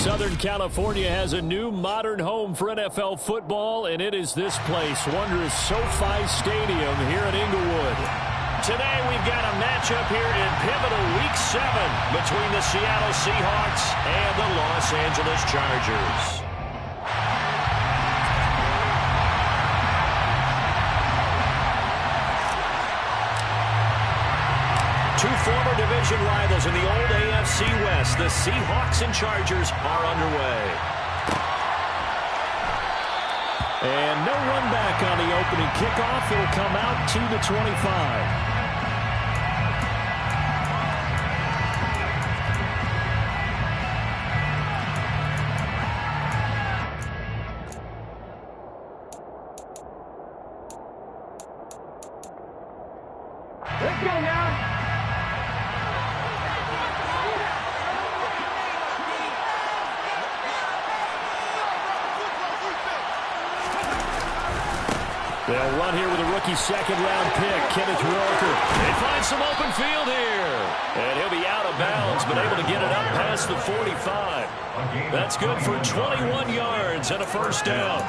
Southern California has a new modern home for NFL football, and it is this place, wondrous SoFi Stadium here in Inglewood. Today we've got a matchup here in pivotal Week 7 between the Seattle Seahawks and the Los Angeles Chargers. Two former division rivals in the old AFC West, the Seahawks and Chargers, are underway. And no run back on the opening kickoff. It'll come out to the 25. Let's go now. They'll run here with a rookie second-round pick, Kenneth Walker. They find some open field here. And he'll be out of bounds, but able to get it up past the 45. That's good for 21 yards and a first down.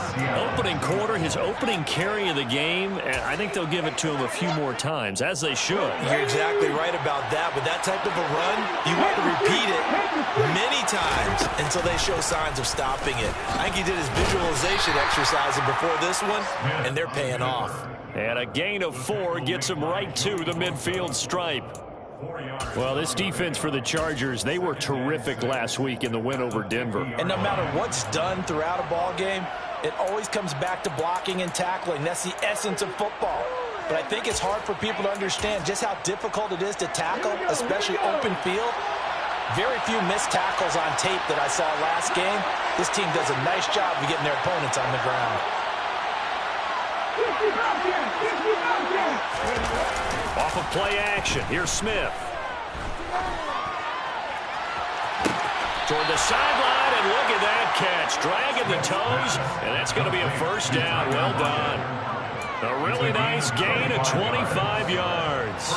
Opening quarter, his opening carry of the game, and I think they'll give it to him a few more times, as they should. You're exactly right about that. With that type of a run, you want to repeat it many times until they show signs of stopping it. I think he did his visualization exercising before this one, and they're paying off. And a gain of 4 gets him right to the midfield stripe. Well, this defense for the Chargers, they were terrific last week in the win over Denver. And no matter what's done throughout a ball game, it always comes back to blocking and tackling. That's the essence of football. But I think it's hard for people to understand just how difficult it is to tackle, especially open field. Very few missed tackles on tape that I saw last game. This team does a nice job of getting their opponents on the ground. Off of play action, here's Smith. Toward the sideline, and look at that catch. Dragging the toes, and that's going to be a first down. Well done. A really nice gain of 25 yards.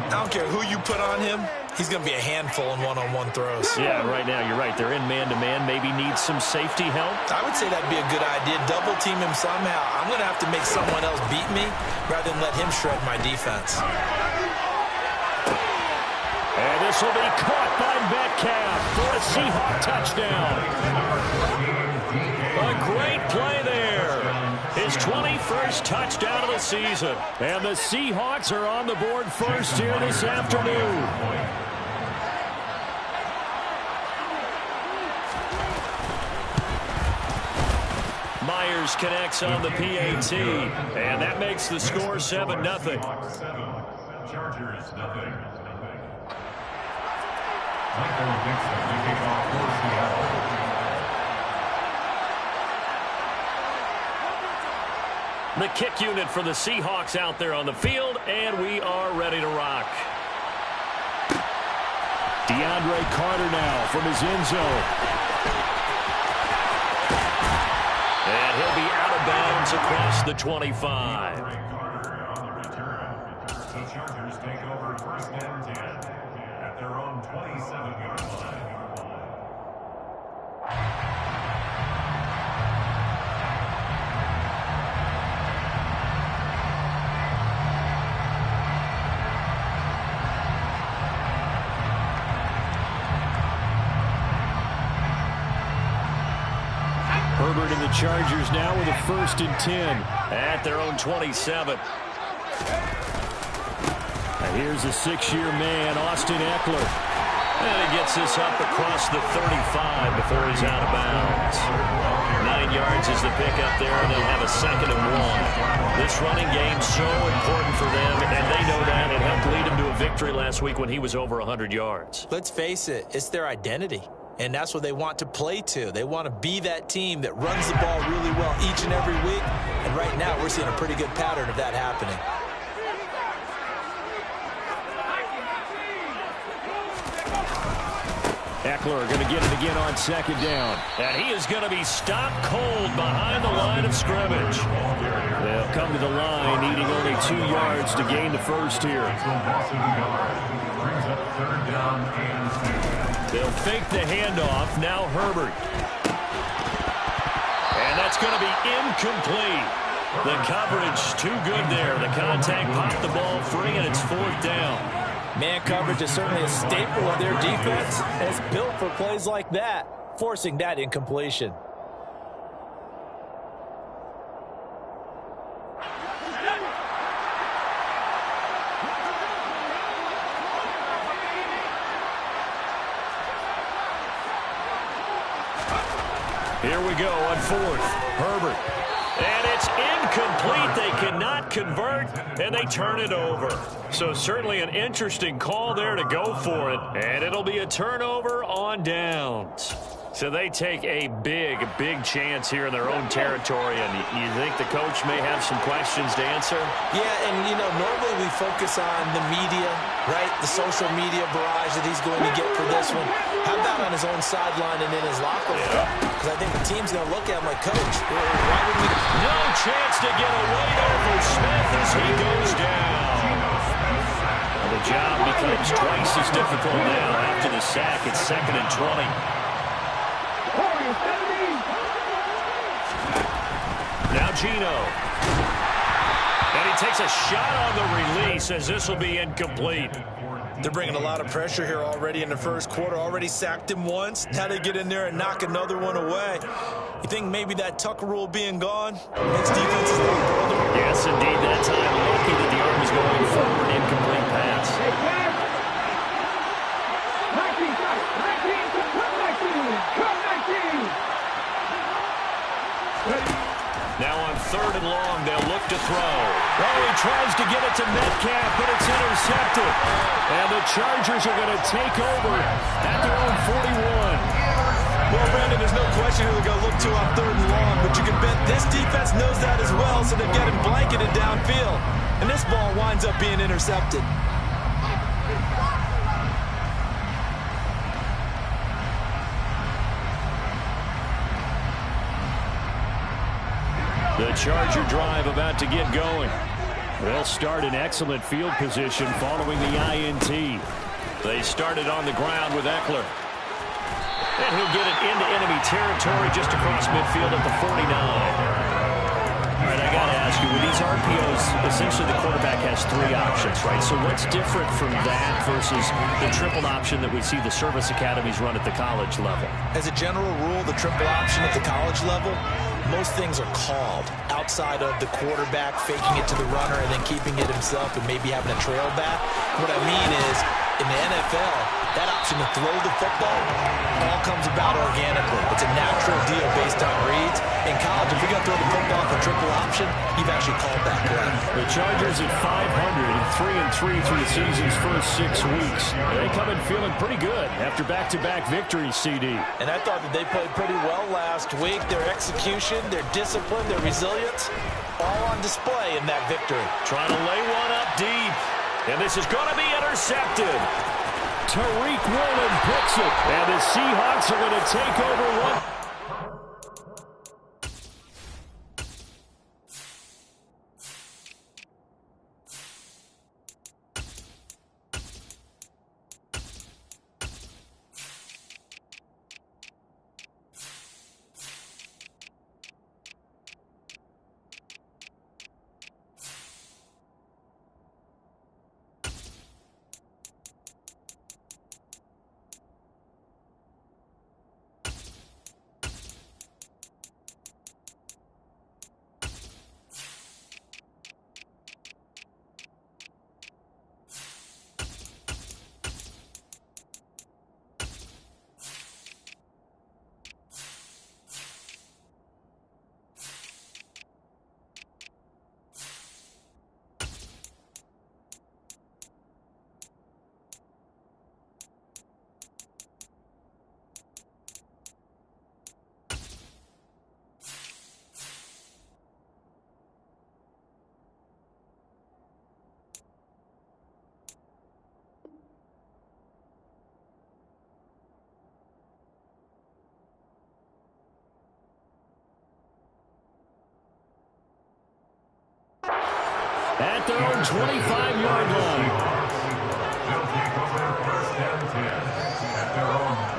I don't care who you put on him. He's going to be a handful in one-on-one throws. Yeah, right now, you're right. They're in man-to-man. Maybe needs some safety help. I would say that'd be a good idea. Double team him somehow. I'm going to have to make someone else beat me rather than let him shred my defense. And this will be caught by Metcalf for a Seahawk touchdown. A great play there. His 21st touchdown of the season. And the Seahawks are on the board first here this afternoon. Myers connects on the PAT, and that makes the score 7-0. Chargers, nothing. Michael Dixon to kick off for Seattle. The kick unit for the Seahawks out there on the field, and we are ready to rock. DeAndre Carter now from his end zone. And he'll be out of bounds across the 25. Carter on the return. The Chargers take over first and 10 at their own 27-yard line. Herbert and the Chargers now with a 1st and 10 at their own 27. And here's a 6-year man, Austin Eckler. And he gets this up across the 35 before he's out of bounds. 9 yards is the pickup there, and they'll have a 2nd and 1. This running game so important for them, and they know that. It helped lead them to a victory last week when he was over 100 yards. Let's face it, it's their identity. And that's what they want to play to. They want to be that team that runs the ball really well each and every week. And right now, we're seeing a pretty good pattern of that happening. Eckler going to get it again on 2nd down. And he is going to be stopped cold behind the line of scrimmage. They'll come to the line, needing only 2 yards to gain the first here. Brings up 3rd down and 2. They'll fake the handoff. Now Herbert. And that's going to be incomplete. The coverage too good there. The contact popped the ball free, and it's 4th down. Man coverage is certainly a staple of their defense, and it's built for plays like that, forcing that incompletion. Here we go on 4th. Herbert. And it's incomplete. They cannot convert, and they turn it over. So certainly an interesting call there to go for it. And it'll be a turnover on downs. So they take a big chance here in their own territory. And you think the coach may have some questions to answer? Yeah, and, you know, normally we focus on the media, right? The social media barrage that he's going to get for this one. How about on his own sideline and in his locker room? Because I think the team's going to look at him like, Coach, why would we... No chance to get away there for Smith as he goes down. The job becomes twice as difficult now after the sack. It's 2nd and 20. Now Geno. And he takes a shot on the release as this will be incomplete. They're bringing a lot of pressure here already in the first quarter. Already sacked him once. Now they get in there and knock another one away. You think maybe that Tucker rule being gone makes defenses a little further? Yes, indeed. That time, lucky that the arm was going forward. Incomplete pass. Now on 3rd and long, they'll look to throw. Oh, he tries to get it to Metcalf, but it's intercepted. And the Chargers are going to take over at their own 41. Well, Brandon, there's no question who they're going to look to on 3rd and long, but you can bet this defense knows that as well, so they've got him blanketed downfield. And this ball winds up being intercepted. The Charger drive about to get going. They'll start in excellent field position following the INT. They started on the ground with Eckler. And he'll get it into enemy territory just across midfield at the 49. All right, I got to ask you, with these RPOs, essentially the quarterback has 3 options, right? So what's different from that versus the triple option that we see the service academies run at the college level? As a general rule, the triple option at the college level, most things are called outside of the quarterback faking it to the runner and then keeping it himself and maybe having a trail back. What I mean is, in the NFL, that option to throw the football all comes about organically. It's a natural deal based on reads. In college, if you're going to throw the football for triple option, you've actually called that play. The Chargers at 500 and 3-3 through the season's first 6 weeks. They come in feeling pretty good after back-to-back victories, CD. And I thought that they played pretty well last week. Their execution, their discipline, their resilience, all on display in that victory. Trying to lay one up deep. And this is going to be intercepted. Tariq Woolen picks it. And the Seahawks are going to take over one. At their own 25-yard line. They'll take over 1st and 10 at their own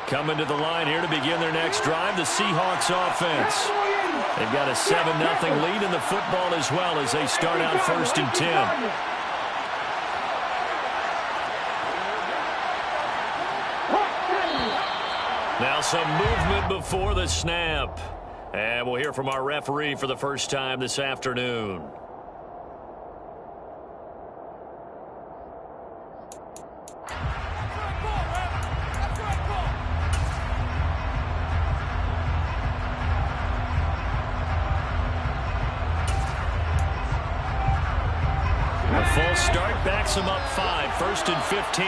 Coming to the line here to begin their next drive, the Seahawks offense. They've got a 7-0 lead in the football as well as they start out 1st and 10. Now some movement before the snap. And we'll hear from our referee for the first time this afternoon. A full start backs them up 5, 1st and 15.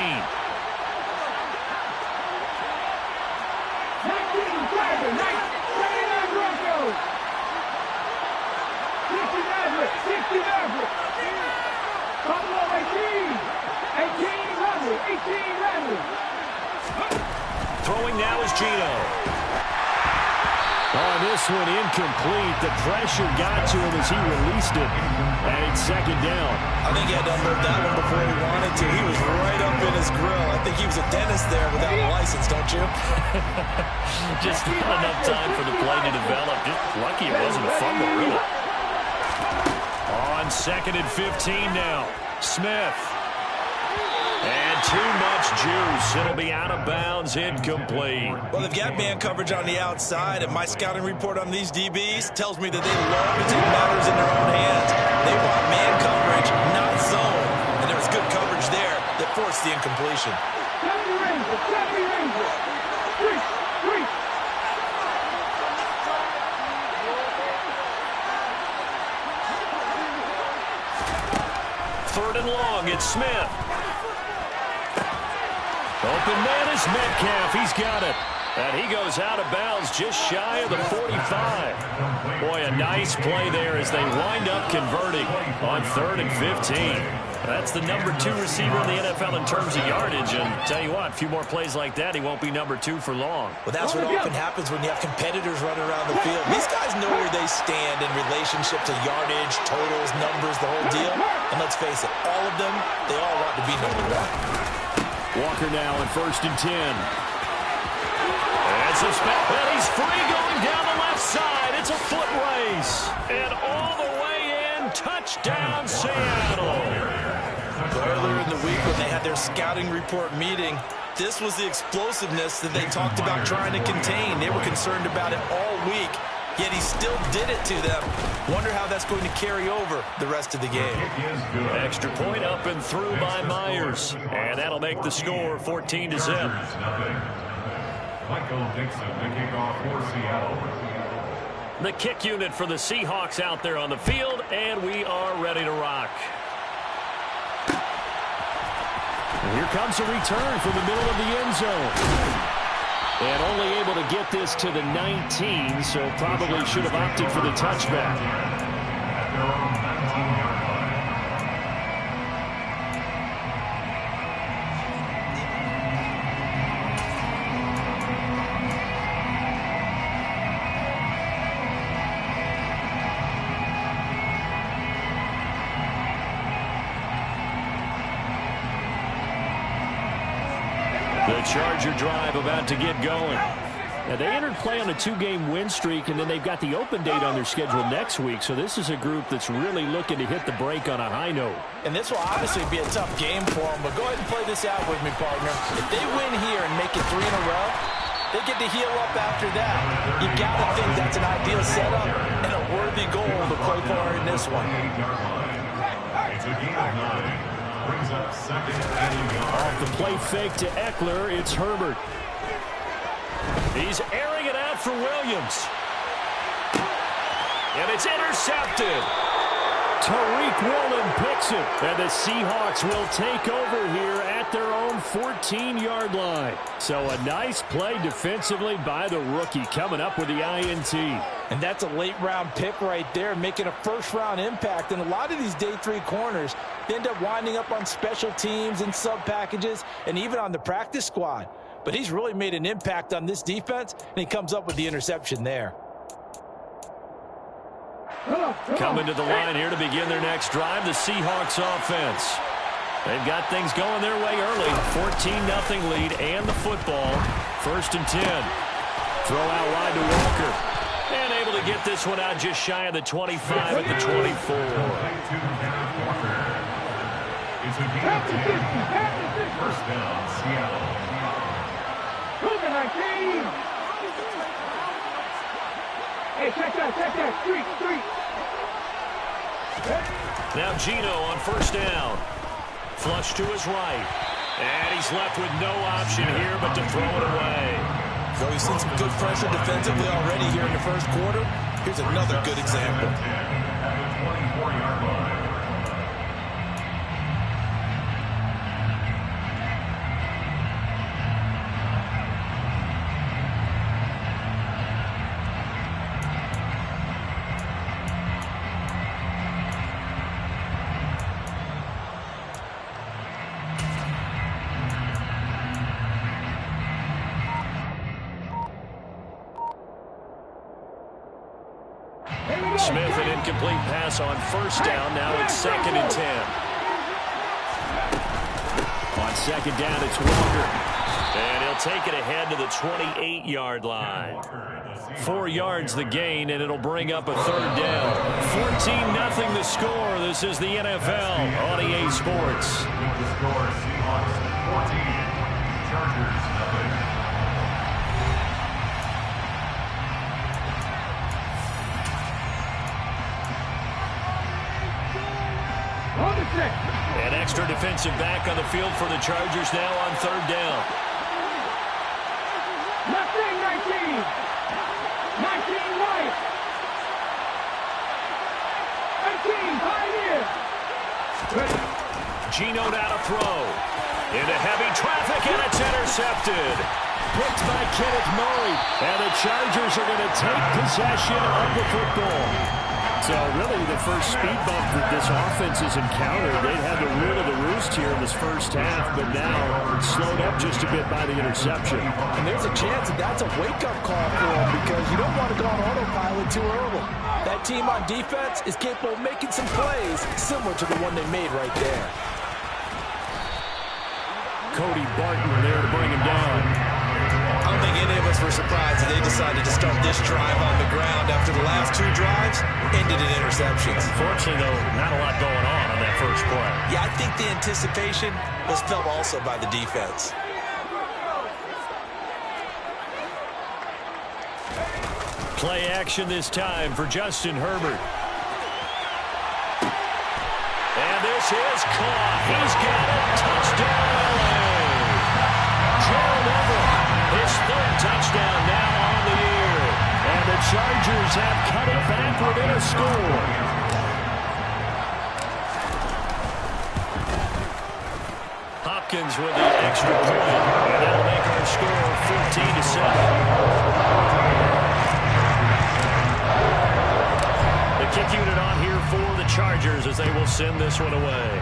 Throwing now is Geno. On this one, incomplete. The pressure got to him as he released it. And it's 2nd down. I think he had to unload that one before he wanted to. He was right up in his grill. I think he was a dentist there without a license, don't you? Just not enough time for the play to develop. Just lucky it wasn't a fumble, really. On 2nd and 15 now. Smith. And too much juice. It'll be out of bounds, incomplete. Well, they've got man coverage on the outside, and my scouting report on these DBs tells me that they love to take matters in their own hands. They want man coverage, not zone. And there was good coverage there that forced the incompletion. Third and long, it's Smith. Open man is Metcalf. He's got it. And he goes out of bounds just shy of the 45. Boy, a nice play there as they wind up converting on 3rd and 15. That's the number 2 receiver in the NFL in terms of yardage. And tell you what, a few more plays like that, he won't be number 2 for long. Well, that's what often happens when you have competitors running around the field. These guys know where they stand in relationship to yardage, totals, numbers, the whole deal. And let's face it, all of them, they all want to be number 1. Walker now in 1st and 10. And he's free going down the left side. It's a foot race. And all the way in, touchdown Seattle. Earlier in the week when they had their scouting report meeting, this was the explosiveness that they talked about trying to contain. They were concerned about it all week, yet he still did it to them. Wonder how that's going to carry over the rest of the game. Extra point up and through by Myers. And that'll make the score 14-0. Michael Dixon, the kickoff for Seattle. The kick unit for the Seahawks out there on the field, and we are ready to rock. And here comes a return from the middle of the end zone. And only able to get this to the 19, so probably should have opted for the touchback. At their own 19-yard line. The Charger drive about to get going. Now, they entered play on a 2-game win streak, and then they've got the open date on their schedule next week. So this is a group that's really looking to hit the break on a high note. And this will obviously be a tough game for them, but go ahead and play this out with me, partner. If they win here and make it 3 in a row, they get to heal up after that. You got to think that's an ideal setup and a worthy goal to play for in this one. It's a game of 9. Brings up 2nd and 8. Off the play fake to Eckler, it's Herbert. He's airing it out for Williams. And it's intercepted. Tariq Woolen picks it. And the Seahawks will take over here at their own 14-yard line. So a nice play defensively by the rookie coming up with the INT. And that's a late-round pick right there, making a first-round impact. And a lot of these day 3 corners, they end up winding up on special teams and sub-packages and even on the practice squad. But he's really made an impact on this defense, and he comes up with the interception there. Coming to the line here to begin their next drive, the Seahawks offense. They've got things going their way early. 14-0 lead and the football. 1st and 10. Throw out wide to Walker. And able to get this one out just shy of the 25 at the 24. It's a gain of 10. 1st down, Seattle. Move it, 19. Hey, check that. Street. Now Geno on 1st down. Flush to his right. And he's left with no option here but to throw it away. So he's seen some good pressure defensively already here in the 1st quarter. Here's another good example. At the 24-yard line. Smith, an incomplete pass on 1st down. Now it's 2nd and 10. On 2nd down, it's Walker. And he'll take it ahead to the 28-yard line. 4 yards the gain, and it'll bring up a 3rd down. 14-0 the score. This is the NFL on EA Sports. The score, Seahawks 14, Chargers 0. An extra defensive back on the field for the Chargers now on 3rd down. Left wing, 19. 19 right. 18, pioneer. Geno now to throw. Into heavy traffic, and it's intercepted. Picked by Kenneth Murray. And the Chargers are going to take possession of the football. So really the first speed bump that this offense has encountered, they'd had the rule of the roost here in this 1st half, but now it's slowed up just a bit by the interception. And there's a chance that that's a wake-up call for them because you don't want to go on autopilot too early. That team on defense is capable of making some plays similar to the one they made right there. Cody Barton there to bring him down. I don't think any of us were surprised that they decided to start this drive on the ground after the last 2 drives ended in interceptions. Unfortunately, though, not a lot going on that first play. Yeah, I think the anticipation was felt also by the defense. Play action this time for Justin Herbert. And this is caught. He's got it. Touchdown, LA. Gerald Everett, his 3rd touchdown now on the year. And the Chargers have cut it back within a score. Hopkins with the extra point. And that'll make our score 14-7. The kick unit on here for the Chargers as they will send this one away.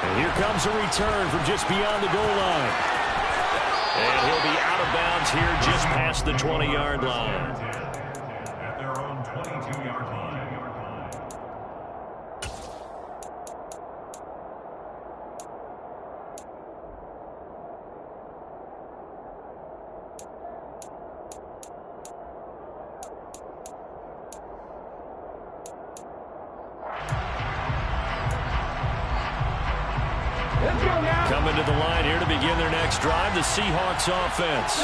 And here comes a return from just beyond the goal line. And he'll be out of bounds here just past the 20-yard line. At their own 22-yard line. Coming to the line here to begin their next drive, the Seahawks offense.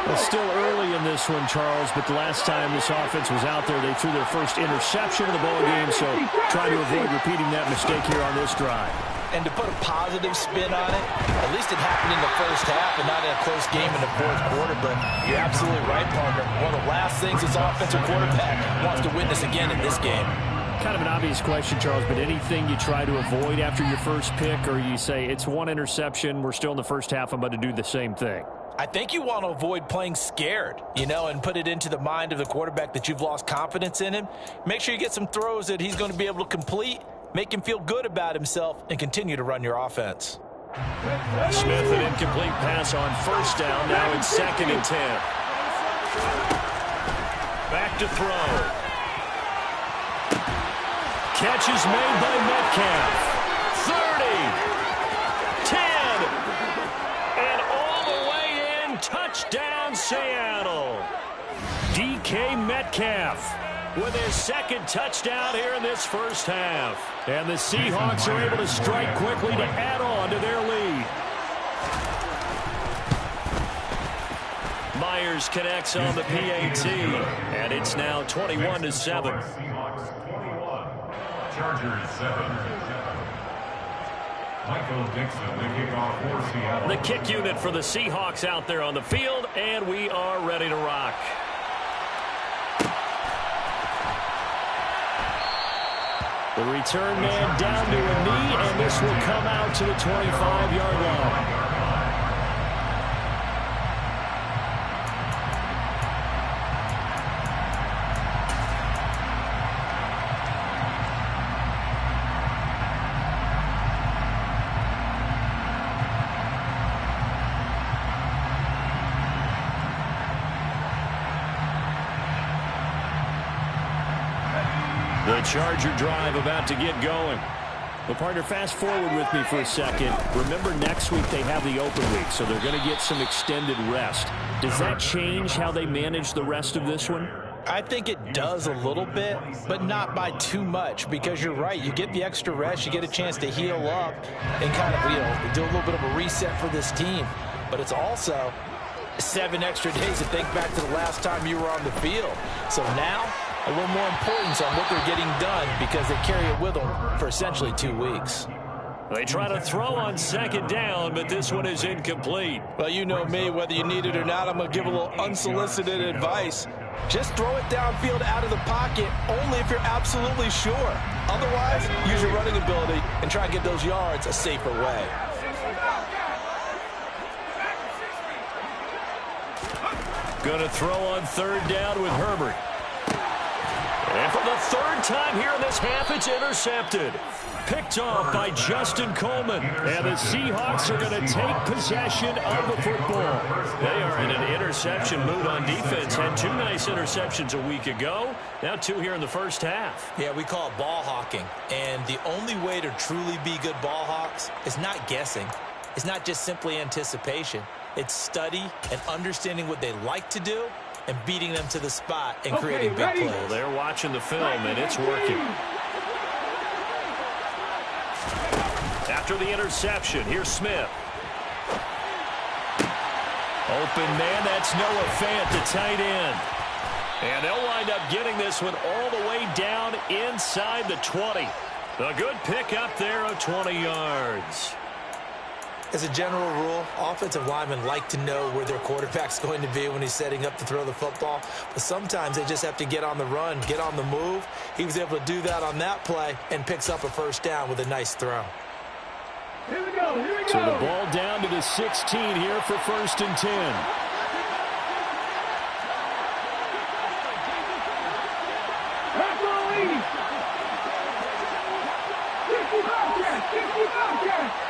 Well, still early in this one, Charles, but the last time this offense was out there, they threw their first interception of the ball game, so try to avoid repeating that mistake here on this drive. And to put a positive spin on it, at least it happened in the 1st half and not in a close game in the 4th quarter, but you're absolutely right, partner. One of the last things this offensive quarterback wants to witness again in this game. Kind of an obvious question, Charles, but anything you try to avoid after your first pick, or you say it's 1 interception, we're still in the 1st half, I'm about to do the same thing? I think you want to avoid playing scared, and put it into the mind of the quarterback that you've lost confidence in him. Make sure you get some throws that he's going to be able to complete, make him feel good about himself, and continue to run your offense. Smith, an incomplete pass on 1st down. Now it's 2nd and 10. Back to throw. Catch is made by Metcalf. 30, 10, touchdown, Seattle. DK Metcalf with his second touchdown here in this first half. And the Seahawks are able to strike quickly to add on to their lead. Myers connects on the PAT, and it's now 21-7. Seahawks 21, Chargers 7. Michael Dixon, the kickoff for Seattle. The kick unit for the Seahawks out there on the field, and we are ready to rock. The return man down to a knee, and this will come out to the 25-yard line. The Charger drive about to get going. Well, partner, fast forward with me for a second. Remember, next week they have the open week, so they're going to get some extended rest. Does that change how they manage the rest of this one? I think it does a little bit, but not by too much, because you're right. You get the extra rest, you get a chance to heal up and kind of, do a little bit of a reset for this team. But it's also 7 extra days to think back to the last time you were on the field. So now, a little more importance on what they're getting done because they carry it with them for essentially 2 weeks. They try to throw on second down, but this one is incomplete. Well, you know me, whether you need it or not, I'm going to give a little unsolicited advice. Just throw it downfield out of the pocket only if you're absolutely sure. Otherwise, use your running ability and try to get those yards a safer way. Going to throw on third down with Herbert. And for the third time here in this half, it's intercepted. Picked off by Justin Coleman. And the Seahawks are going to take possession of the football. They are in an interception mood on defense. Had 2 nice interceptions a week ago. Now 2 here in the first half. Yeah, we call it ball hawking. And the only way to truly be good ball hawks is not guessing. It's not just simply anticipation. It's study and understanding what they like to do and beating them to the spot and creating big plays. Well, they're watching the film, and it's working. After the interception, here's Smith. Open man, that's Noah Fant, the tight end. And they'll wind up getting this one all the way down inside the 20. A good pick up there of 20 yards. As a general rule, offensive linemen like to know where their quarterback's going to be when he's setting up to throw the football. But sometimes they just have to get on the run, get on the move. He was able to do that on that play and picks up a first down with a nice throw. Here we go, here we go. So the ball down to the 16 here for 1st and 10. Back row lead. 65 catch, 65 catch.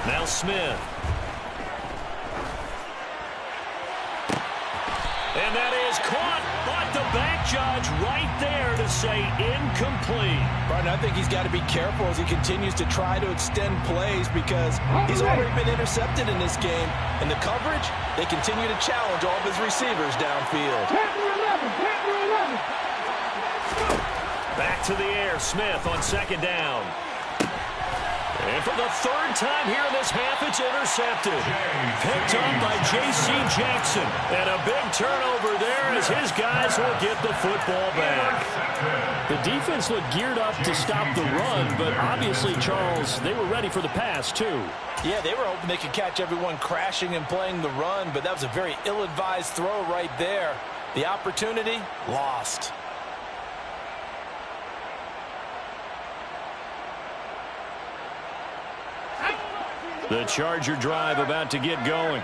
Now Smith. And that is caught, but the back judge right there to say incomplete. Brian, I think he's got to be careful as he continues to try to extend plays because he's already been intercepted in this game. And the coverage, they continue to challenge all of his receivers downfield. Back to the air, Smith on second down. And for the third time here in this half, it's intercepted. Picked up by J.C. Jackson. And a big turnover there as his guys will get the football back. The defense looked geared up to stop the run, but obviously, Charles, they were ready for the pass, too. Yeah, they were hoping they could catch everyone crashing and playing the run, but that was a very ill-advised throw right there. The opportunity, lost. The Charger drive about to get going.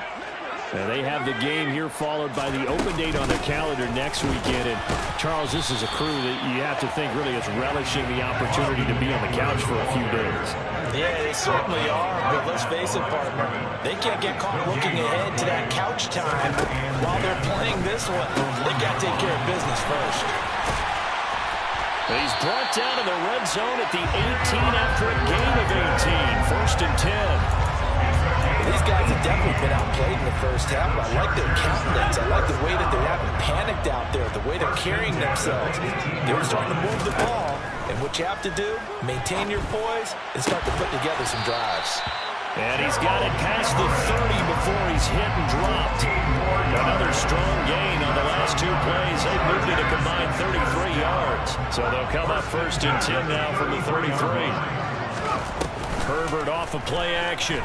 And they have the game here followed by the open date on their calendar next weekend. And, Charles, this is a crew that you have to think really is relishing the opportunity to be on the couch for a few days. Yeah, they certainly are, but let's face it, partner. They can't get caught looking ahead to that couch time while they're playing this one. They got to take care of business first. He's brought down in the red zone at the 18 after a gain of 18. First and 10. These guys have definitely been outplayed in the first half, but I like their countenance. I like the way that they haven't panicked out there, the way they're carrying themselves. They're starting to move the ball, and what you have to do, maintain your poise and start to put together some drives. And he's got it past the 30 before he's hit and dropped. Another strong gain on the last two plays. They've moved it a combined 33 yards. So they'll come up first and 10 now from the 33. Herbert off of play action.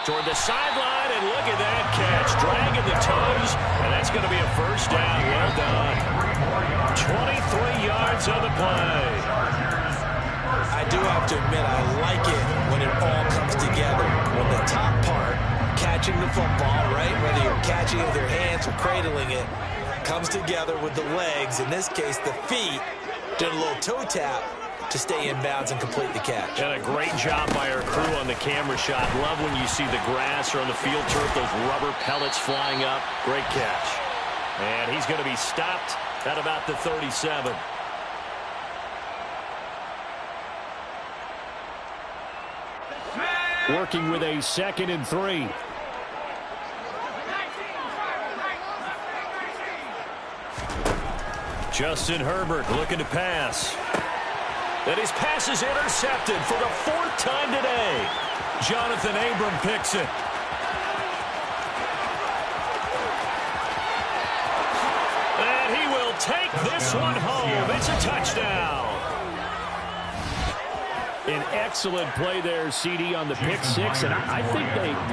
Toward the sideline, and look at that catch. Dragging the toes, and that's going to be a first down. Well done. 23 yards on the play. I do have to admit, I like it when it all comes together. When the top part, catching the football, right, whether you're catching it with your hands or cradling it, comes together with the legs, in this case the feet, doing a little toe tap to stay in bounds and complete the catch. And a great job by our crew on the camera shot. Love when you see the grass or on the field turf, those rubber pellets flying up. Great catch. And he's going to be stopped at about the 37. Working with a 2nd and 3. Justin Herbert looking to pass. And his pass is intercepted for the 4th time today. Jonathan Abram picks it. And he will take this one home. It's a touchdown. An excellent play there, CD, on the pick six. And I think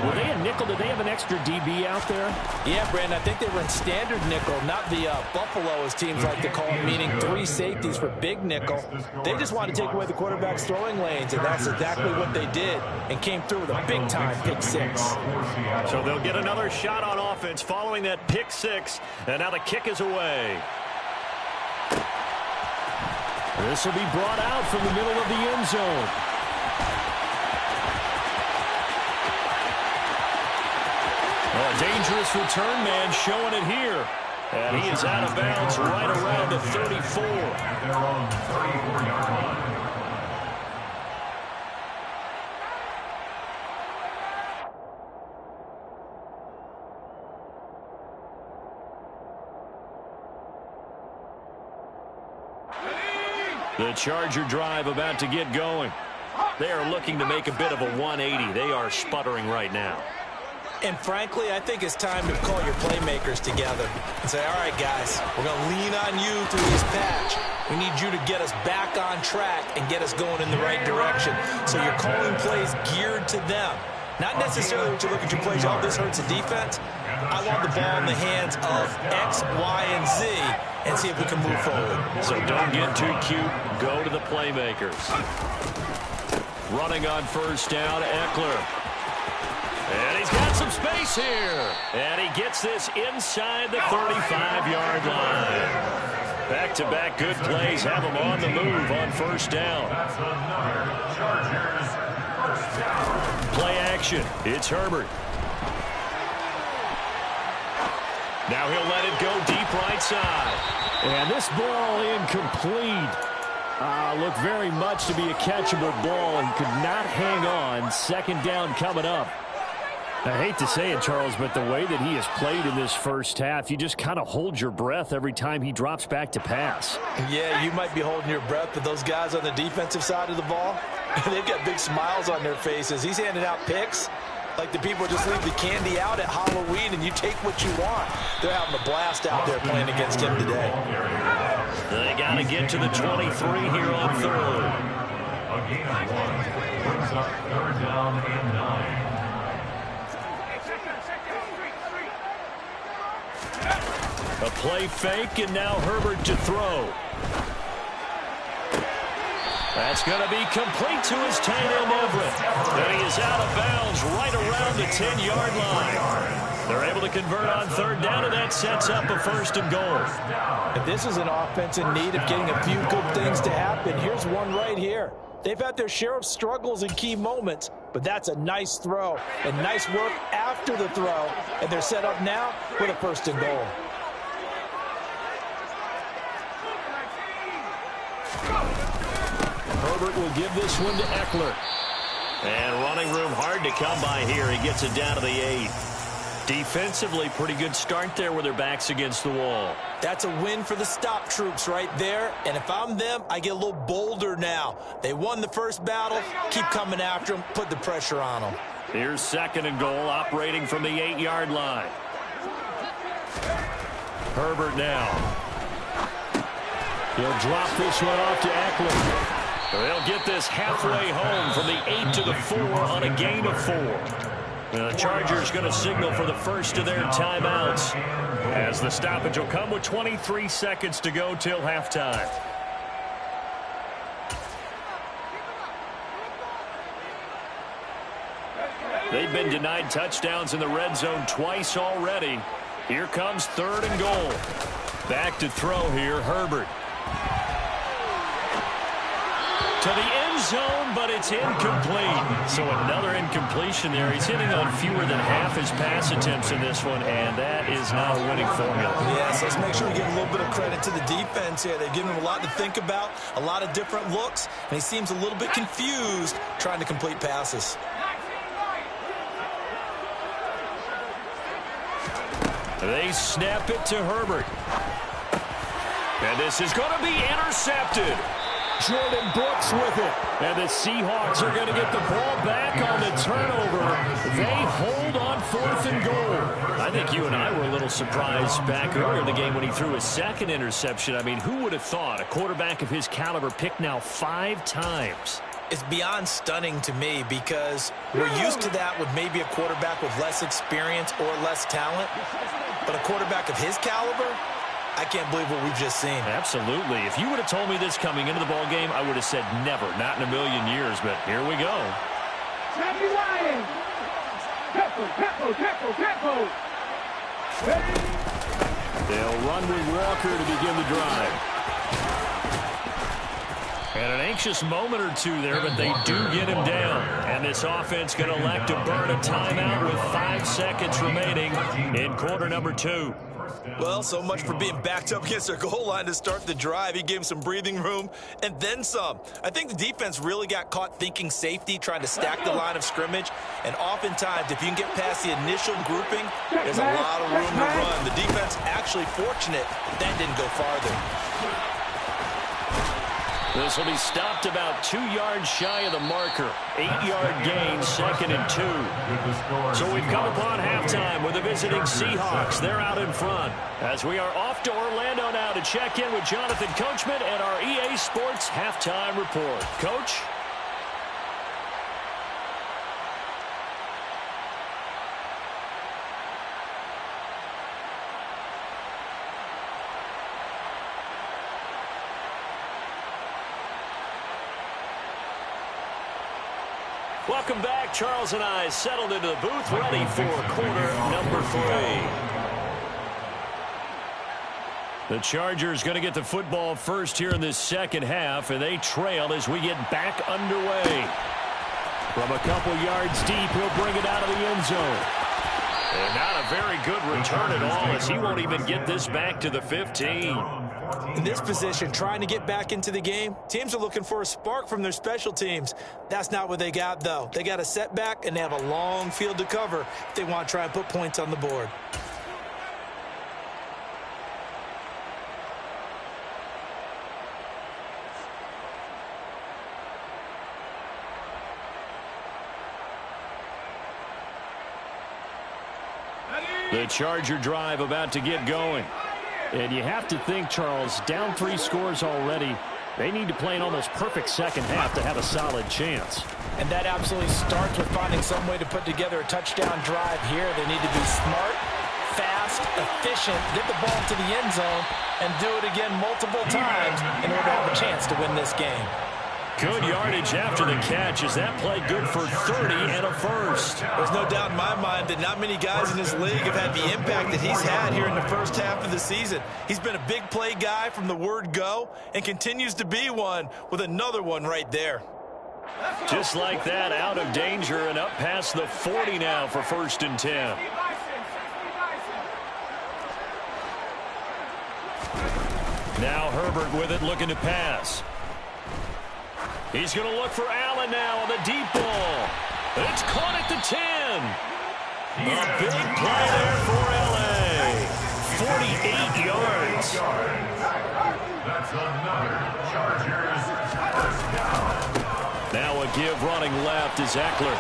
were they a nickel? Did they have an extra DB out there? Yeah, Brandon, I think they were in standard nickel, not the Buffalo, as teams like to call it, meaning 3 safeties for big nickel. They just wanted to take away the quarterback's throwing lanes, and that's exactly what they did, and came through with a big-time pick six. So they'll get another shot on offense following that pick six, and now the kick is away. This will be brought out from the middle of the end zone. A dangerous return man showing it here. And he is out of bounds right around the 34. At their own 34-yard line. The Charger drive about to get going. They are looking to make a bit of a 180. They are sputtering right now. And frankly, I think it's time to call your playmakers together and say, all right, guys, we're going to lean on you through this patch. We need you to get us back on track and get us going in the right direction. So you're calling plays geared to them. Not necessarily what you look at your plays, oh, this hurts the defense. I want the ball in the hands of X, Y, and Z and see if we can move forward. So don't get too cute. Go to the playmakers. Running on first down, Eckler. And he's got some space here. And he gets this inside the 35-yard line. Back-to-back good plays have him on the move on first down. That's another Chargers first down. Play action. It's Herbert. Now he'll let it go deep right side. And this ball incomplete. Looked very much to be a catchable ball. He could not hang on. Second down coming up. I hate to say it, Charles, but the way that he has played in this first half, you just kind of hold your breath every time he drops back to pass. Yeah, you might be holding your breath, but those guys on the defensive side of the ball, they've got big smiles on their faces. He's handing out picks like the people just leave the candy out at Halloween and you take what you want. They're having a blast out there playing against him today. They got to get to the 23 here on third. A gain of 1 brings up third down and 9. A play fake, and now Herbert to throw. That's going to be complete to his tight end, Everett. And he is out of bounds right around the 10-yard line. They're able to convert on third down, and that sets up a first and goal. And this is an offense in need of getting a few good things to happen. Here's one right here. They've had their share of struggles in key moments, but that's a nice throw and nice work after the throw. And they're set up now with a first and goal. Herbert will give this one to Eckler. And running room hard to come by here. He gets it down to the 8. Defensively, pretty good start there with their backs against the wall. That's a win for the stop troops right there. And if I'm them, I get a little bolder now. They won the first battle. Keep coming after them. Put the pressure on them. Here's 2nd and goal, operating from the 8-yard line. Herbert now. He'll drop this one off to Eckler. They'll get this halfway home from the 8 to the 4 on a gain of 4. The Chargers going to signal for the first of their timeouts, as the stoppage will come with 23 seconds to go till halftime. They've been denied touchdowns in the red zone twice already. Here comes 3rd and goal. Back to throw here, Herbert. To the end zone, but it's incomplete. So another incompletion there. He's hitting on fewer than half his pass attempts in this one, and that is not a winning formula. Yes, let's make sure we give a little bit of credit to the defense here. They've given him a lot to think about, a lot of different looks, and he seems a little bit confused trying to complete passes. They snap it to Herbert. And this is going to be intercepted. Jordan Brooks with it. And the Seahawks are going to get the ball back on the turnover. They hold on 4th and goal. I think you and I were a little surprised back earlier in the game when he threw his 2nd interception. I mean, who would have thought a quarterback of his caliber picked now 5 times? It's beyond stunning to me because we're used to that with maybe a quarterback with less experience or less talent. But a quarterback of his caliber, I can't believe what we've just seen. Absolutely. If you would have told me this coming into the ball game, I would have said never, not in a million years. But here we go. Sammy Ryan. Tempo. They'll run with Walker to begin the drive. And an anxious moment or two there, but they do get him down. And this offense going to elect to burn a timeout with 5 seconds remaining in quarter number 2. Well, so much for being backed up against their goal line to start the drive. He gave him some breathing room and then some. I think the defense really got caught thinking safety, trying to stack the line of scrimmage. And oftentimes, if you can get past the initial grouping, there's a lot of room to run. The defense actually fortunate that didn't go farther. This will be stopped about 2 yards shy of the marker. 8-yard gain, 2nd and 2. So we've come upon halftime with the visiting Seahawks. They're out in front. As we are off to Orlando now to check in with Jonathan Coachman and our EA Sports halftime report. Coach? Welcome back. Charles and I settled into the booth, ready for quarter number 3. The Chargers going to get the football first here in this second half, and they trail as we get back underway. From a couple yards deep, he'll bring it out of the end zone. And not a very good return at all, as he won't even get this back to the 15. In this position, trying to get back into the game, teams are looking for a spark from their special teams. That's not what they got, though. They got a setback, and they have a long field to cover if they want to try and put points on the board. The Charger drive about to get going. And you have to think, Charles, down 3 scores already. They need to play an almost perfect second half to have a solid chance. And that absolutely starts with finding some way to put together a touchdown drive here. They need to be smart, fast, efficient, get the ball to the end zone, and do it again multiple times in order to have a chance to win this game. Good yardage after the catch. Is that play good for 30 and a first? There's no doubt in my mind that not many guys in this league have had the impact that he's had here in the first half of the season. He's been a big play guy from the word go and continues to be one with another one right there. Just like that, out of danger and up past the 40 now for 1st and 10. Now Herbert with it, looking to pass. He's going to look for Allen now on the deep ball. It's caught at the 10. A big play there for L.A. 48 yards. That's another Chargers first down. Now a give running left is Eckler.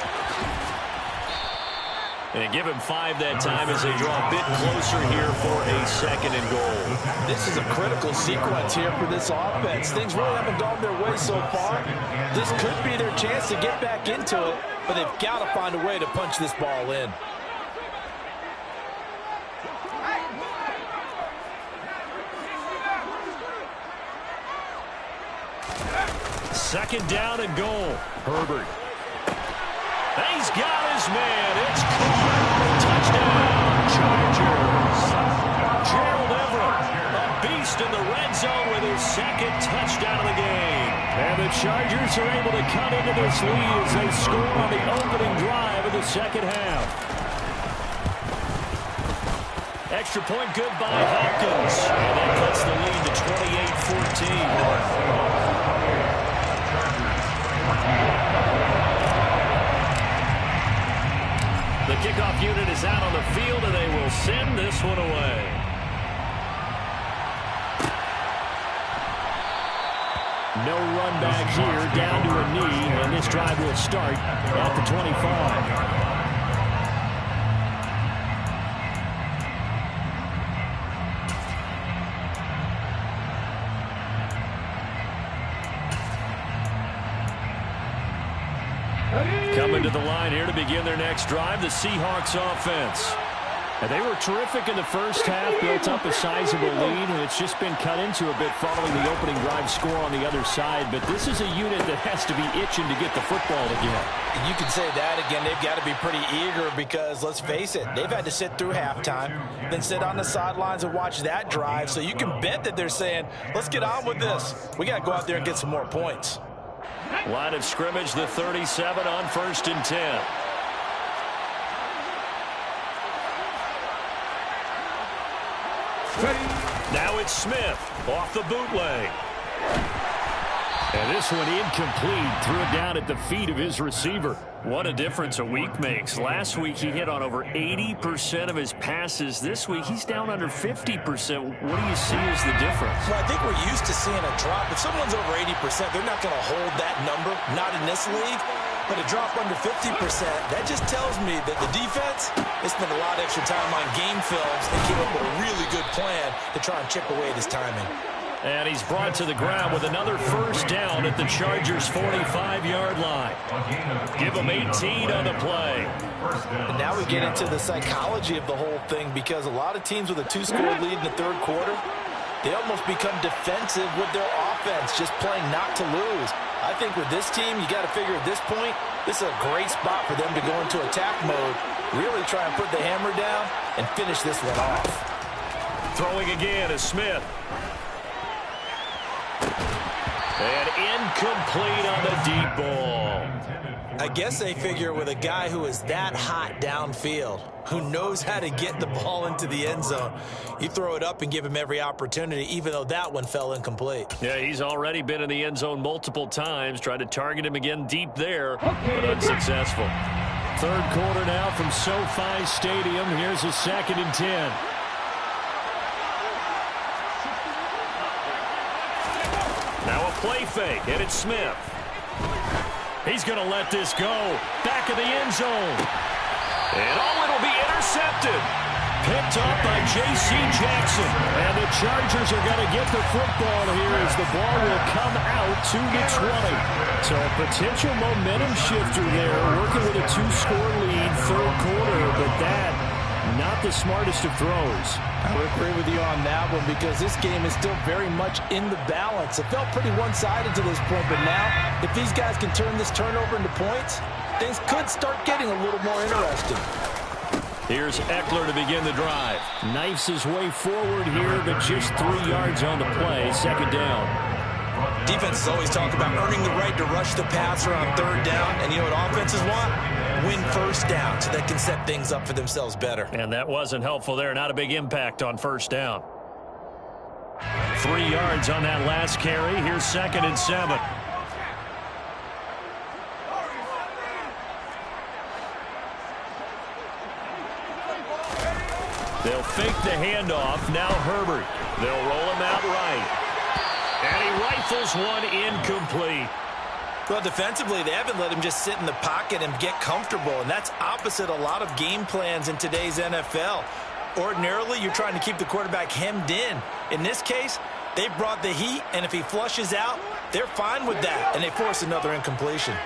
And give him 5 that time as they draw a bit closer here for a 2nd and goal. This is a critical sequence here for this offense. Things really haven't gone their way so far. This could be their chance to get back into it, but they've got to find a way to punch this ball in. Second down and goal. Herbert. He's got his man. It's caught. Touchdown, Chargers. Gerald Everett, a beast in the red zone with his 2nd touchdown of the game. And the Chargers are able to cut into this lead as they score on the opening drive of the 2nd half. Extra point good by Hopkins. And that cuts the lead to 28-14. The kickoff unit is out on the field, and they will send this one away. No run back here, down to a knee, and this drive will start at the 25. Coming to the line here to begin their next drive, the Seahawks offense. And they were terrific in the first half, built up a sizable lead, and it's just been cut into a bit following the opening drive score on the other side. But this is a unit that has to be itching to get the football again. You can say that again. They've got to be pretty eager because, let's face it, they've had to sit through halftime, then sit on the sidelines and watch that drive. So you can bet that they're saying, let's get on with this. We got to go out there and get some more points. Line of scrimmage, the 37 on 1st and 10. Now it's Smith off the bootleg. And this one incomplete. Threw it down at the feet of his receiver. What a difference a week makes. Last week he hit on over 80% of his passes. This week he's down under 50%. What do you see as the difference? Well, I think we're used to seeing a drop. If someone's over 80%, they're not going to hold that number. Not in this league. But a drop under 50%, that just tells me that the defense, they spent a lot of extra time on game films and came up with a really good plan to try and chip away at his timing. And he's brought to the ground with another first down at the Chargers' 45-yard line. Give him 18 on the play. And now we get into the psychology of the whole thing, because a lot of teams with a 2-score lead in the third quarter, they almost become defensive with their offense, just playing not to lose. I think with this team, you got to figure at this point, this is a great spot for them to go into attack mode, really try and put the hammer down and finish this one off. Throwing again is Smith. And incomplete on the deep ball. I guess they figure with a guy who is that hot downfield, who knows how to get the ball into the end zone, you throw it up and give him every opportunity, even though that one fell incomplete. Yeah, he's already been in the end zone multiple times. Tried to target him again deep there, but unsuccessful. Third quarter now from SoFi Stadium. Here's a 2nd and 10. Now a play fake, and it's Smith. He's going to let this go. Back of the end zone. And it'll be intercepted. Picked up by J.C. Jackson. And the Chargers are going to get the football here as the ball will come out to the 20. So a potential momentum shifter there, working with a 2-score lead, third quarter, but that not the smartest of throws. I would agree with you on that one, because this game is still very much in the balance. It felt pretty one-sided to this point, but now if these guys can turn this turnover into points, things could start getting a little more interesting. Here's Eckler to begin the drive. Knifes his way forward here, but just 3 yards on the play. 2nd down. Defenses always talk about earning the right to rush the passer on 3rd down, and you know what offenses want? Win first down so they can set things up for themselves better. And that wasn't helpful there. Not a big impact on 1st down. 3 yards on that last carry. Here's 2nd and 7. They'll fake the handoff. Now Herbert. They'll roll him out right. And he rifles one incomplete. Well, defensively, they haven't let him just sit in the pocket and get comfortable, and that's opposite a lot of game plans in today's NFL. Ordinarily, you're trying to keep the quarterback hemmed in. In this case, they brought the heat, and if he flushes out, they're fine with that, and they force another incompletion.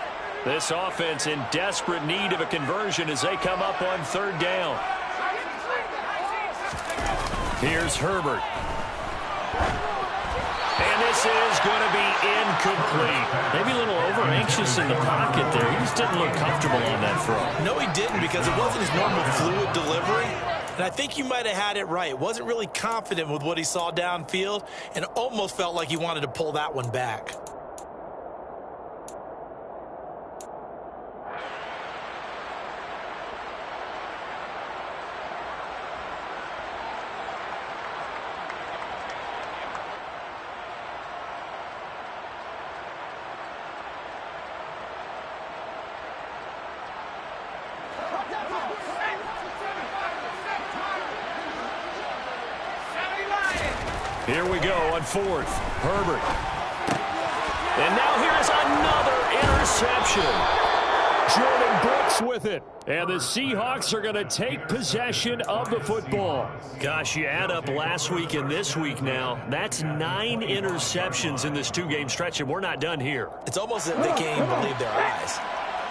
This offense in desperate need of a conversion as they come up on third down. Here's Herbert. And this is going to be incomplete. Maybe a little over-anxious in the pocket there. He just didn't look comfortable on that throw. No, he didn't, because it wasn't his normal fluid delivery. And I think you might have had it right. Wasn't really confident with what he saw downfield and almost felt like he wanted to pull that one back. Here we go on fourth. Herbert. And now here's another interception. Jordan Brooks with it. And the Seahawks are going to take possession of the football. Gosh, you add up last week and this week now. That's 9 interceptions in this 2-game stretch, and we're not done here. It's almost as if they can't even believe their eyes.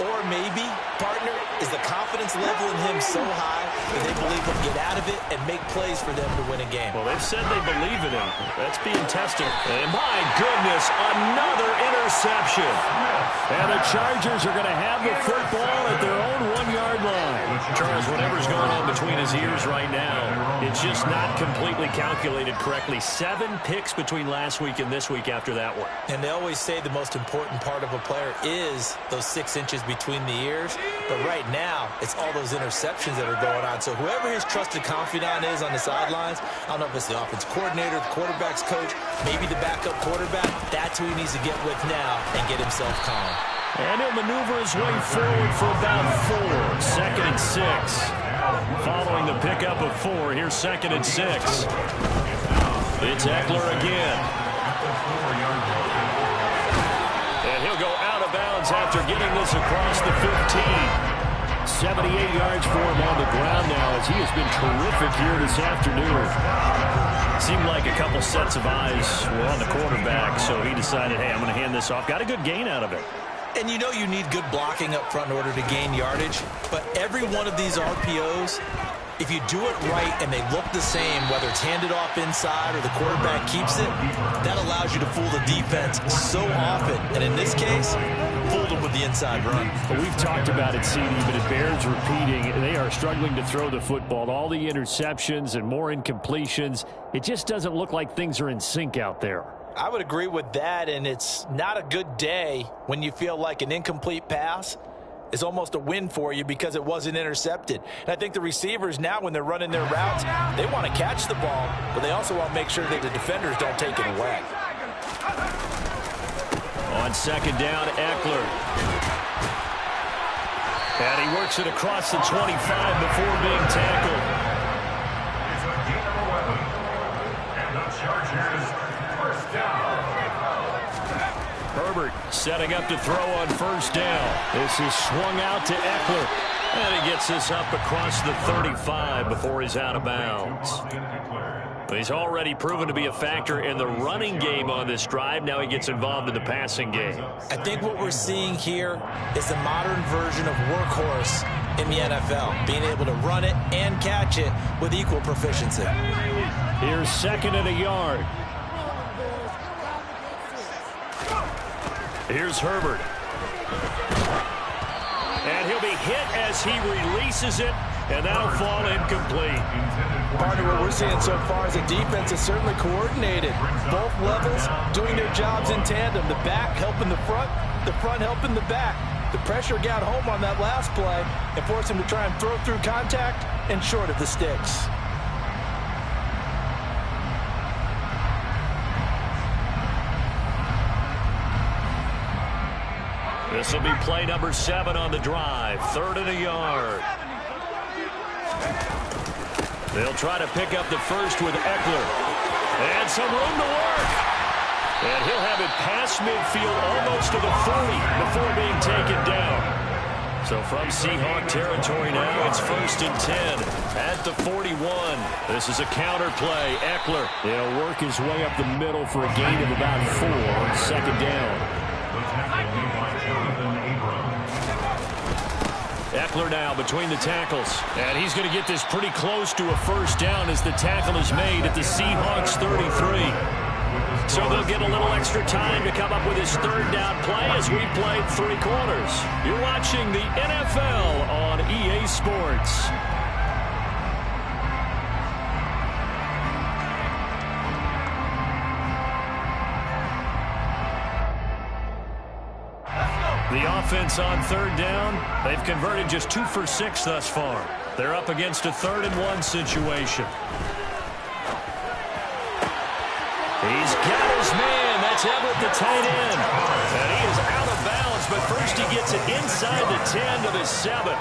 Or maybe, partner, is the confidence level in him so high that they believe he'll get out of it and make plays for them to win a game. Well, they've said they believe in him. That's being tested. And my goodness, another interception. And the Chargers are going to have the football at their own 1-yard line. Charles, whatever's going on between his ears right now, it's just not completely calculated correctly. 7 picks between last week and this week after that one. And they always say the most important part of a player is those 6 inches between the ears. But right now, it's all those interceptions that are going on. So whoever his trusted confidant is on the sidelines, I don't know if it's the offense coordinator, the quarterback's coach, maybe the backup quarterback, that's who he needs to get with now and get himself calm. And he'll maneuver his way forward for about 4. 2nd and 6. Following the pickup of 4, here's 2nd and 6. It's Eckler again. And he'll go out of bounds after getting this across the 15. 78 yards for him on the ground now as he has been terrific here this afternoon. Seemed like a couple sets of eyes were on the quarterback, so he decided, hey, I'm going to hand this off. Got a good gain out of it. And you know you need good blocking up front in order to gain yardage, but every one of these RPOs, if you do it right and they look the same, whether it's handed off inside or the quarterback keeps it, that allows you to fool the defense so often. And in this case, fooled them with the inside run. Well, we've talked about it, CD, but it bears repeating. They are struggling to throw the football. All the interceptions and more incompletions. It just doesn't look like things are in sync out there. I would agree with that, and it's not a good day when you feel like an incomplete pass is almost a win for you because it wasn't intercepted. And I think the receivers now, when they're running their routes, they want to catch the ball, but they also want to make sure that the defenders don't take it away. On 2nd down, Eckler. And he works it across the 25 before being tackled. It's a gain of 11. And the Chargers first down. Herbert setting up to throw on 1st down. This is swung out to Eckler. And he gets this up across the 35 before he's out of bounds. He's already proven to be a factor in the running game on this drive. Now he gets involved in the passing game. I think what we're seeing here is the modern version of workhorse in the NFL, being able to run it and catch it with equal proficiency. Here's 2nd and a yard. Here's Herbert. And he'll be hit as he releases it, and that'll fall incomplete. Part of what we're seeing so far is the defense is certainly coordinated. Both levels doing their jobs in tandem. The back helping the front helping the back. The pressure got home on that last play and forced him to try and throw through contact and short of the sticks. This will be play number 7 on the drive. 3rd and a yard. They'll try to pick up the first with Eckler. And some room to work. And he'll have it past midfield almost to the 40 before being taken down. So from Seahawk territory now, it's 1st and 10 at the 41. This is a counter play. Eckler. He'll work his way up the middle for a gain of about 4. 2nd down. Eckler now between the tackles. And he's going to get this pretty close to a 1st down as the tackle is made at the Seahawks 33. So they'll get a little extra time to come up with his 3rd down play as we played 3 quarters. You're watching the NFL on EA Sports. The offense on 3rd down, they've converted just 2 for 6 thus far. They're up against a 3rd and 1 situation. He's got his man. That's Everett, the tight end. And he is out of bounds, but first he gets it inside the 10 to the 7.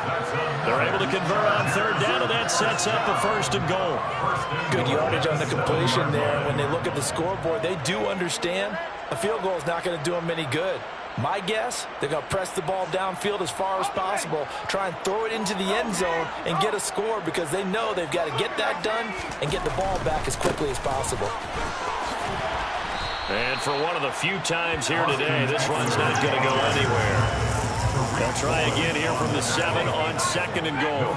They're able to convert on 3rd down, and that sets up a 1st and goal. Good yardage on the completion there. When they look at the scoreboard, they do understand a field goal is not going to do them any good. My guess, they're going to press the ball downfield as far as possible, try and throw it into the end zone and get a score because they know they've got to get that done and get the ball back as quickly as possible. And for one of the few times here today, this one's not going to go anywhere. They'll try again here from the 7 on 2nd and goal.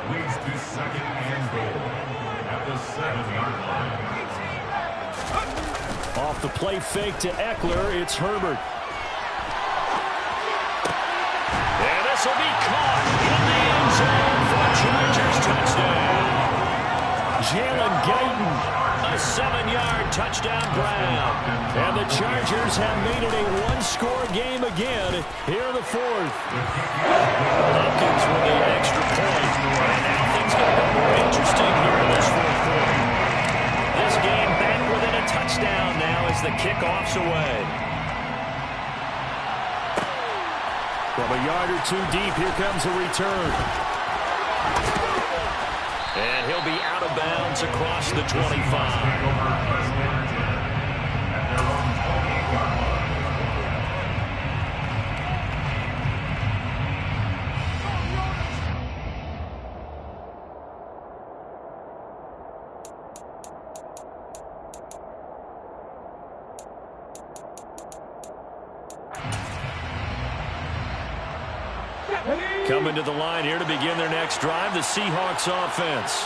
Leads to 2nd and goal at the 7-yard line. Off the play fake to Eckler, it's Herbert. And this will be caught in the end zone for a Chargers touchdown. Jalen Guyton, a 7-yard touchdown grab. And the Chargers have made it a 1-score game again here in the 4th. Hopkins with the extra point. And now things get a bit more interesting here in this 4th quarter. This game back within a touchdown now as the kickoff's away. From a yard or 2 deep, here comes a return. And he'll be out of bounds across the 25. Coming to the line here to begin their next drive, the Seahawks offense.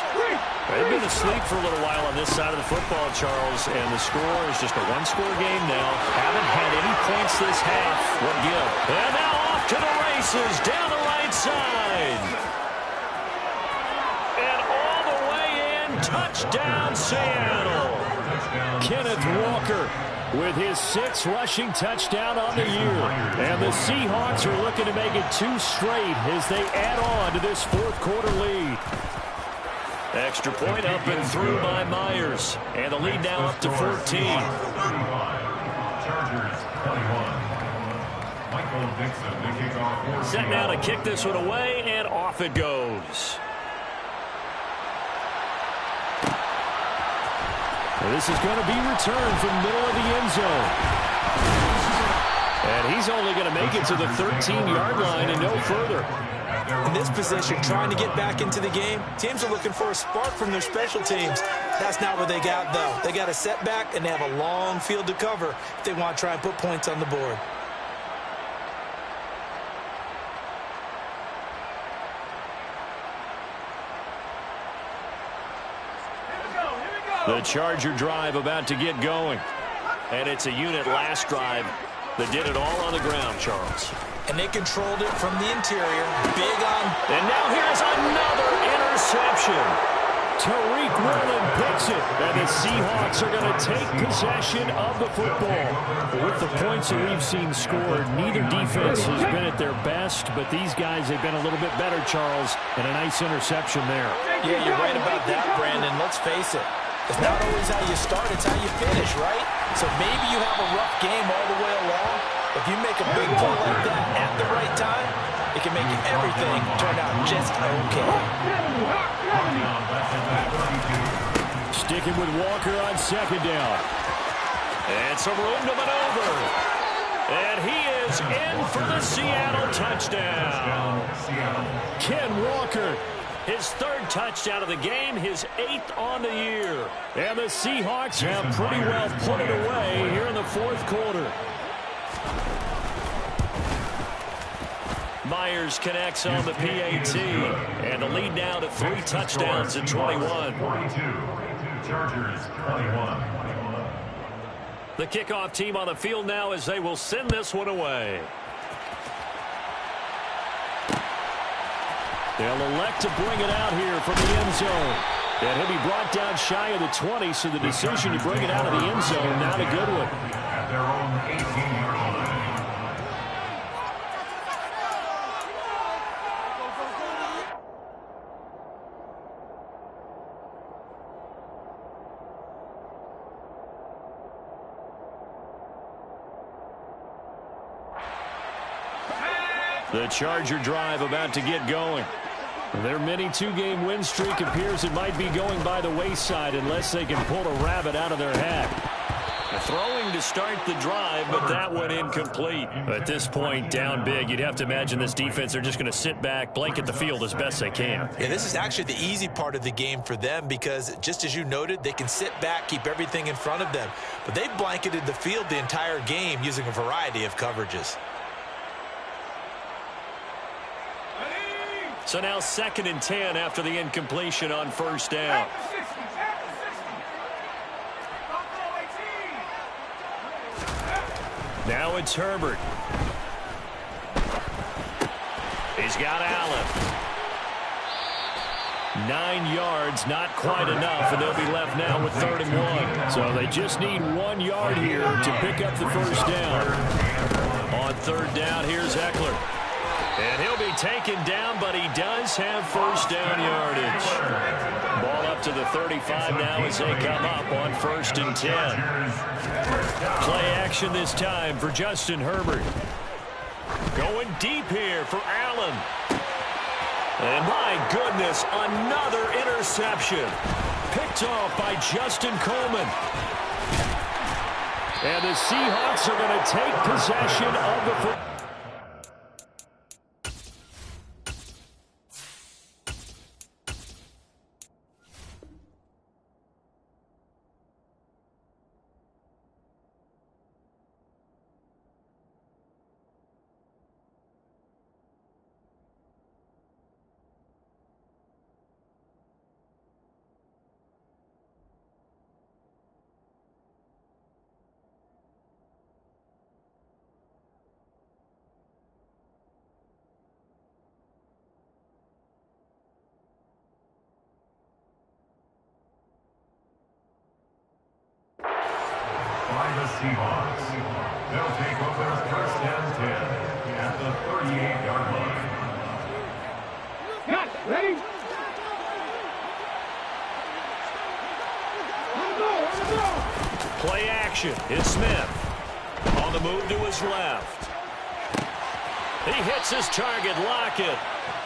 They've been asleep for a little while on this side of the football, Charles, and the score is just a 1-score game now. Haven't had any points this half. What give? And now off to the races down the right side. And all the way in, touchdown Seattle. Kenneth Walker with his 6th rushing touchdown on the year. And the Seahawks are looking to make it 2 straight as they add on to this 4th quarter lead. Extra point up and through by Myers. And the lead now up to 14. Set now to kick this one away, and off it goes. This is going to be returned from middle of the end zone. And he's only going to make it to the 13-yard line and no further. In this position, trying to get back into the game, teams are looking for a spark from their special teams. That's not what they got, though. They got a setback, and they have a long field to cover if they want to try and put points on the board. The Charger drive about to get going. And it's a unit last drive that did it all on the ground, Charles. And they controlled it from the interior. Big on. And now here's another interception. Tariq Woolen picks it. And the Seahawks are going to take possession of the football. With the points that we've seen scored, neither defense has been at their best, but these guys have been a little bit better, Charles, and a nice interception there. Yeah, you're right about that, Brandon. Let's face it. It's not always how you start, it's how you finish, right? So maybe you have a rough game all the way along. If you make a big play like that at the right time, it can can make everything turn out just okay. Sticking with Walker on second down. And some room to maneuver. And he is in for the Seattle touchdown. Ken Walker, his third touchdown of the game, his 8th on the year. And the Seahawks have pretty well put it away here in the fourth quarter. Myers connects on the PAT. And the lead now to 3 touchdowns at 21. 42. Chargers 21. The kickoff team on the field now as they will send this one away. They'll elect to bring it out here from the end zone. And he'll be brought down shy of the 20, so the decision to bring it out of the end zone, not a good one. At their own 18-yard line. The Charger drive about to get going. Their mini 2-game win streak appears it might be going by the wayside unless they can pull a rabbit out of their hat. Throwing to start the drive, but that one incomplete. At this point, down big, you'd have to imagine this defense are just going to sit back, blanket the field as best they can. Yeah, this is actually the easy part of the game for them because, just as you noted, they can sit back, keep everything in front of them. But they've blanketed the field the entire game using a variety of coverages. So now 2nd and 10 after the incompletion on first down. Now it's Herbert. He's got Allen. 9 yards, not quite enough, and they'll be left now with 3rd and 1. So they just need 1 yard here to pick up the first down. On 3rd down, here's Eckler. And he'll be taken down, but he does have first down yardage. Ball up to the 35 now as they come up on 1st and 10. Play action this time for Justin Herbert. Going deep here for Allen. And my goodness, another interception. Picked off by Justin Coleman. And the Seahawks are going to take possession of the football. By the Seahawks. They'll take over 1st and 10 at the 38-yard line. Cut. Ready? Play action is Smith. On the move to his left. He hits his target, Lockett.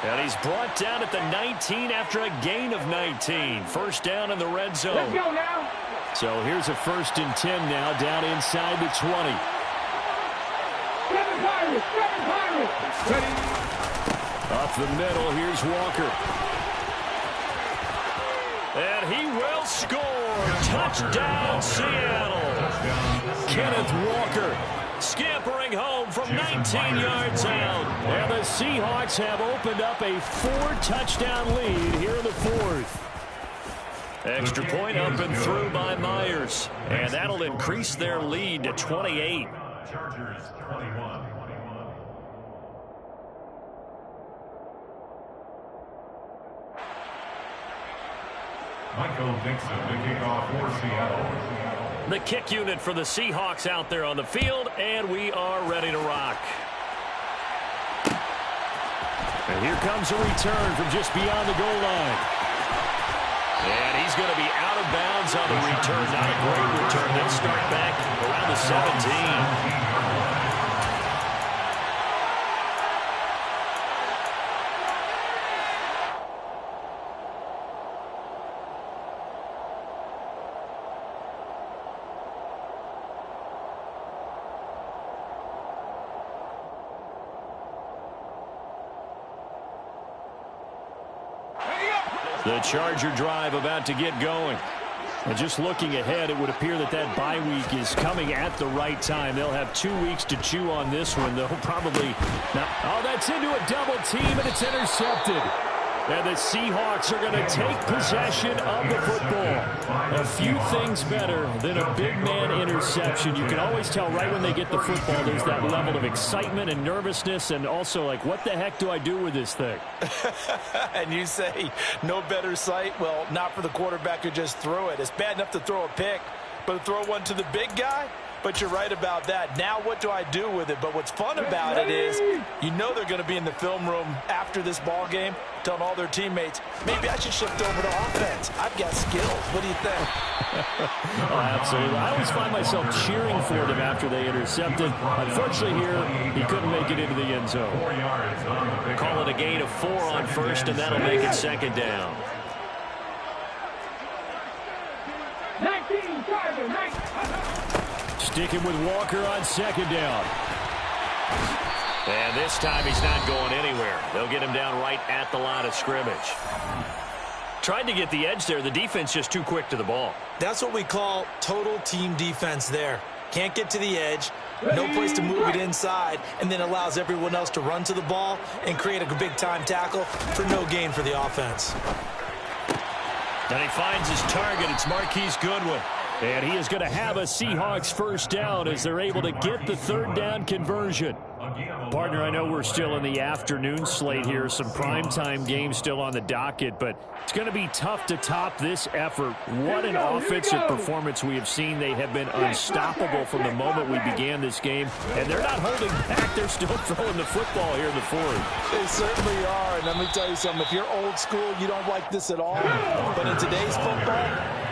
And he's brought down at the 19 after a gain of 19. First down in the red zone. Let's go now. So here's a 1st and 10 now, down inside the 20. Seven Pirates. Ready? Up the middle, here's Walker. And he will score. Touchdown, Seattle. Kenneth Walker scampering home from 19 yards out. And the Seahawks have opened up a 4-touchdown lead here in the 4th. Extra point up and through by Myers. And that'll increase their lead to 28. Chargers 21. Michael Dixon to kick off for Seattle. The kick unit for the Seahawks out there on the field, and we are ready to rock. And here comes a return from just beyond the goal line. And he's going to be out of bounds on the return. Not a great return. They'll start back around the 17. The Charger drive about to get going. And just looking ahead, it would appear that that bye week is coming at the right time. They'll have 2 weeks to chew on this one, though. Probably not. Oh, that's into a double team, and it's intercepted. And the Seahawks are going to take possession of the football. A few things better than a big man interception. You can always tell right when they get the football, there's that level of excitement and nervousness, and also like, what the heck do I do with this thing? And you say, no better sight? Well, not for the quarterback who just threw it. It's bad enough to throw a pick, but to throw one to the big guy? But you're right about that. Now what do I do with it? But what's fun about it is you know they're going to be in the film room after this ball game telling all their teammates, maybe I should shift over to offense. I've got skills. What do you think? Oh, absolutely. I always find myself cheering for them after they intercepted. Unfortunately here, he couldn't make it into the end zone. Call it a gain of 4 on first, and that'll make it second down. 19, Charger, 19. Sticking with Walker on second down. And this time he's not going anywhere. They'll get him down right at the line of scrimmage. Tried to get the edge there. The defense just too quick to the ball. That's what we call total team defense there. Can't get to the edge, no place to move it inside, and then allows everyone else to run to the ball and create a big-time tackle for no gain for the offense. And he finds his target. It's Marquise Goodwin. And he is going to have a Seahawks first down as they're able to get the third down conversion. Partner, I know we're still in the afternoon slate here. Some primetime games still on the docket, but it's going to be tough to top this effort. What an offensive performance we have seen. They have been unstoppable from the moment we began this game, and they're not holding back. They're still throwing the football here in the fourth. They certainly are, and let me tell you something. If you're old school, you don't like this at all. But in today's football,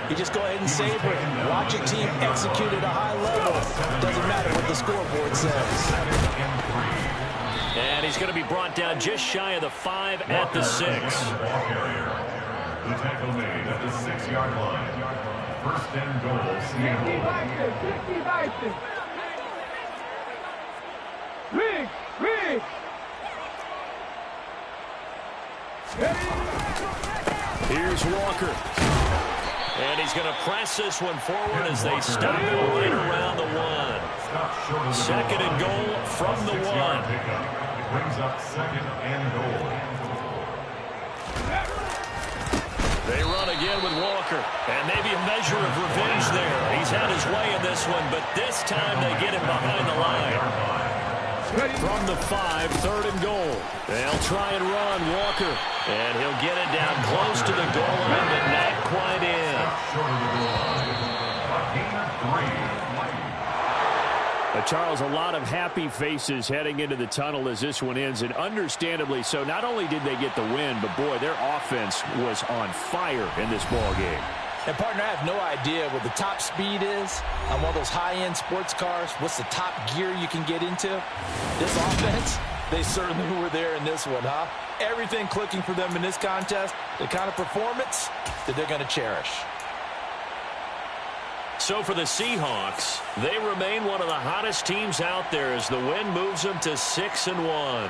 you just go ahead and savor it. Watch your team execute at a high level. Doesn't matter what the scoreboard says. And he's going to be brought down just shy of the 5 at the 6. The tackle made at the 6-yard line. First and goal, Seattle. 60 Bison. Riggs. Here's Walker. And he's going to press this one forward as they stop it right around the 1. Second and goal from the 1. Brings up second and goal. They run again with Walker. And maybe a measure of revenge there. He's had his way in this one, but this time they get him behind the line. From the 5, third and goal. They'll try and run Walker. And he'll get it down close to the goal line, but not quite in. Charles, a lot of happy faces heading into the tunnel as this one ends, and understandably so. Not only did they get the win, but boy, their offense was on fire in this ball game. And, partner, I have no idea what the top speed is on one of those high-end sports cars. What's the top gear you can get into? This offense, they certainly were there in this one, huh? Everything clicking for them in this contest, the kind of performance that they're going to cherish. So for the Seahawks, they remain one of the hottest teams out there as the win moves them to 6-1.